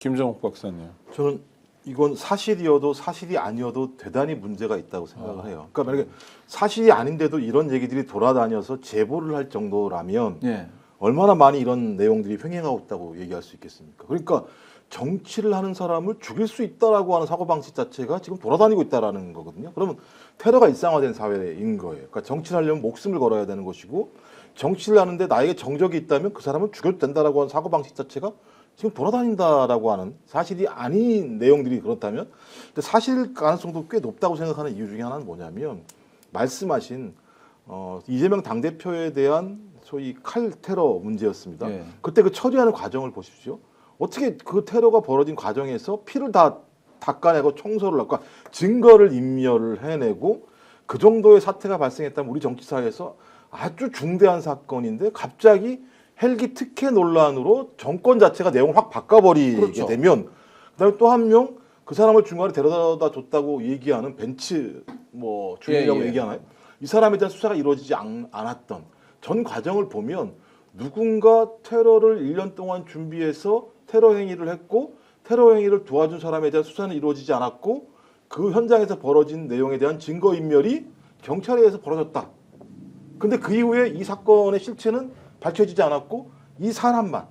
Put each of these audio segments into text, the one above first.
김정욱 박사님. 저는 이건 사실이어도 사실이 아니어도 대단히 문제가 있다고 생각을 해요. 그러니까 만약에 사실이 아닌데도 이런 얘기들이 돌아다녀서 제보를 할 정도라면 예. 얼마나 많이 이런 내용들이 횡행하고 있다고 얘기할 수 있겠습니까? 그러니까 정치를 하는 사람을 죽일 수 있다라고 하는 사고방식 자체가 지금 돌아다니고 있다라는 거거든요. 그러면 테러가 일상화된 사회인 거예요. 그러니까 정치를 하려면 목숨을 걸어야 되는 것이고 정치를 하는데 나에게 정적이 있다면 그 사람은 죽여도 된다라고 하는 사고방식 자체가 지금 돌아다닌다라고 하는 사실이 아닌 내용들이 그렇다면 근데 사실 가능성도 꽤 높다고 생각하는 이유 중에 하나는 뭐냐면 말씀하신 이재명 당대표에 대한 소위 칼 테러 문제였습니다. 예. 그때 그 처리하는 과정을 보십시오. 어떻게 그 테러가 벌어진 과정에서 피를 다 닦아내고 청소를 하고 그러니까 증거를 인멸을 해내고 그 정도의 사태가 발생했다면 우리 정치사에서 아주 중대한 사건인데 갑자기 헬기 특혜 논란으로 정권 자체가 내용을 확 바꿔버리게 그렇죠. 되면 그다음에 또 한 명 그 사람을 중간에 데려다 줬다고 얘기하는 벤츠 뭐 주인이라고 예. 얘기하나요? 이 사람에 대한 수사가 이루어지지 않았던 전 과정을 보면 누군가 테러를 1년 동안 준비해서 테러 행위를 했고 테러 행위를 도와준 사람에 대한 수사는 이루어지지 않았고 그 현장에서 벌어진 내용에 대한 증거 인멸이 경찰에 의해서 벌어졌다. 근데 그 이후에 이 사건의 실체는 밝혀지지 않았고 이 사람만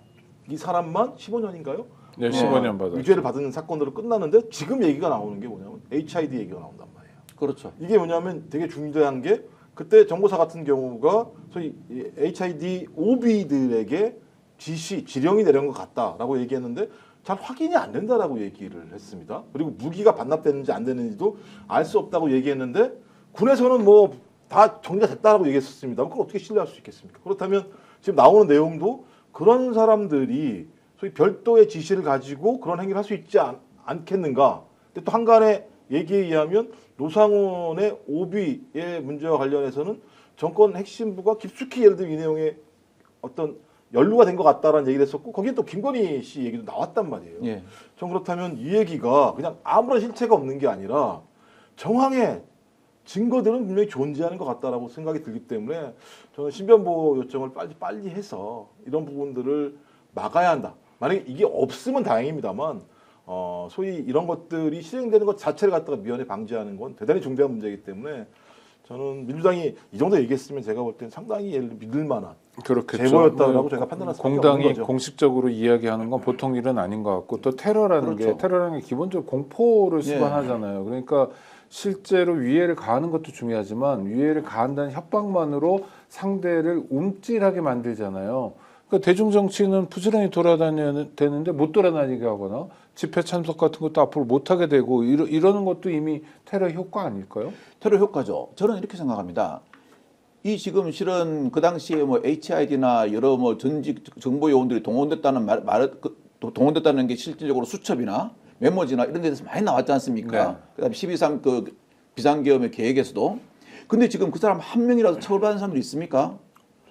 15년인가요? 네, 15년 받았죠. 유죄를 받은 사건으로 끝났는데 지금 얘기가 나오는 게 뭐냐면 HID 얘기가 나온단 말이에요. 그렇죠. 이게 뭐냐면 되게 중요한 게 그때 정보사 같은 경우가 소위 HID OB들에게 지령이 내려온 것 같다라고 얘기했는데 잘 확인이 안 된다라고 얘기를 했습니다. 그리고 무기가 반납됐는지 안 됐는지도 알 수 없다고 얘기했는데 군에서는 뭐 다 정리가 됐다라고 얘기했었습니다. 그걸 어떻게 신뢰할 수 있겠습니까? 그렇다면 지금 나오는 내용도 그런 사람들이 소위 별도의 지시를 가지고 그런 행위를 할 수 있지 않겠는가? 근데 또 한간의 얘기에 의하면 노상원의 오비의 문제와 관련해서는 정권 핵심부가 깊숙이 예를 들면 이 내용에 어떤 연루가 된 것 같다라는 얘기를 했었고 거기에 또 김건희 씨 얘기도 나왔단 말이에요. 예. 전 그렇다면 이 얘기가 그냥 아무런 실체가 없는 게 아니라 정황의 증거들은 분명히 존재하는 것 같다라고 생각이 들기 때문에 저는 신변보호 요청을 빨리 해서 이런 부분들을 막아야 한다. 만약에 이게 없으면 다행입니다만 소위 이런 것들이 실행되는 것 자체를 갖다가 미연에 방지하는 건 대단히 중대한 문제이기 때문에 저는 민주당이 이 정도 얘기했으면 제가 볼 때는 상당히 예를 들어 믿을 만한 그렇겠죠. 제보였다라고 제가 판단할 수밖에 없는 공당이 거죠. 공식적으로 이야기하는 건 보통 일은 아닌 것 같고 또 테러라는 그렇죠. 게 기본적으로 공포를 예. 수반하잖아요. 그러니까 실제로 위해를 가하는 것도 중요하지만 위해를 가한다는 협박만으로 상대를 움찔하게 만들잖아요. 그러니까 대중 정치는 부지런히 돌아다녀야 되는데 못 돌아다니게 하거나 집회 참석 같은 것도 앞으로 못 하게 되고 이러는 것도 이미 테러 효과 아닐까요? 테러 효과죠. 저는 이렇게 생각합니다. 이 지금 실은 그 당시에 뭐 HID나 여러 뭐 전직 정보 요원들이 동원됐다는 동원됐다는 게 실질적으로 수첩이나 메모지나 이런 데서 많이 나왔지 않습니까? 네. 그다음에 12.3 그 비상계엄의 계획에서도. 근데 지금 그 사람 한 명이라도 처벌받은 사람들이 있습니까?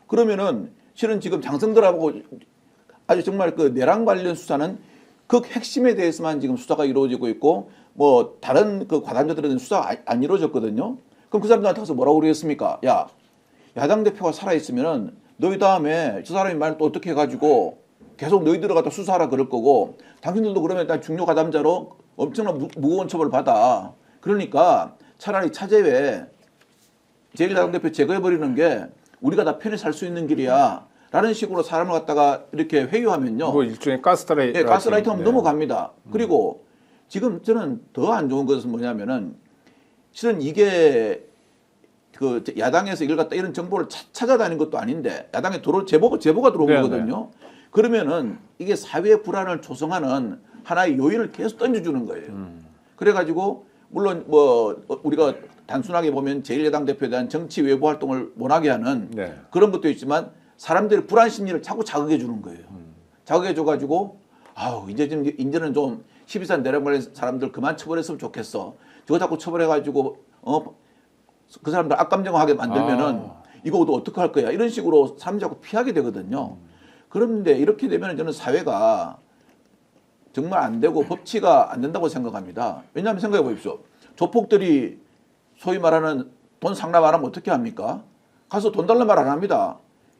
그러면은 실은 지금 장성들하고 아주 정말 그 내란 관련 수사는 그 핵심에 대해서만 지금 수사가 이루어지고 있고 뭐 다른 그 과단자들은 수사가 안 이루어졌거든요. 그럼 그 사람들한테 가서 뭐라고 그러겠습니까? 야, 야당 대표가 살아있으면은 너희 다음에 저 사람이 말 또 어떻게 해가지고 계속 너희들을 갖다 수사하라 그럴 거고 당신들도 그러면 일단 중요 가담자로 엄청난 무거운 처벌을 받아. 그러니까 차라리 차제외 제1야당 대표 제거해버리는 게 우리가 다 편히 살 수 있는 길이야. 라는 식으로 사람을 갖다가 이렇게 회유하면요. 뭐 일종의 가스라이팅. 예, 가스라이팅하면 네. 넘어갑니다. 그리고 지금 저는 더 안 좋은 것은 뭐냐면은 실은 이게 그 야당에서 이걸 갖다 이런 정보를 찾아다니는 것도 아닌데 야당에 제보가 들어온 네네. 거거든요. 그러면은 이게 사회의 불안을 조성하는 하나의 요인을 계속 던져주는 거예요. 그래가지고 물론 뭐 우리가 단순하게 보면 제1야당 대표에 대한 정치 외부 활동을 원하게 하는 네. 그런 것도 있지만 사람들의 불안 심리를 자꾸 자극해 주는 거예요. 자극해 줘가지고 아우 이제는 좀 12산 내란 관련 사람들 그만 처벌했으면 좋겠어. 저거 자꾸 처벌해가지고 그 사람들 악감정하게 만들면은 이거도 어떻게 할 거야 이런 식으로 사람들이 자꾸 피하게 되거든요. 그런데 이렇게 되면 저는 사회가 정말 안 되고 법치가 안 된다고 생각합니다. 왜냐하면 생각해 보십시오. 조폭들이 소위 말하는 돈 상납 안 하면 어떻게 합니까? 가서 돈 달라 말 안 합니다.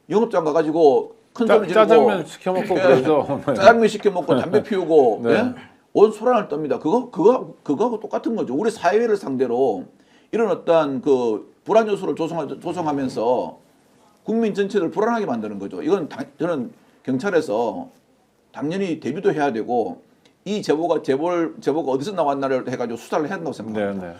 영업장 가가지고 큰 소리 지르고 짜장면 시켜 먹고 예, 그러죠. 네. 짜장면 시켜 먹고 담배 피우고 네. 예? 온 소란을 떱니다. 그거하고 똑같은 거죠. 우리 사회를 상대로 이런 어떤 그 불안 요소를 조성하면서 국민 전체를 불안하게 만드는 거죠. 이건 저는 경찰에서 당연히 대비도 해야 되고 이 제보가 어디서 나왔나를 해가지고 수사를 해야 한다고 생각합니다. 네, 네.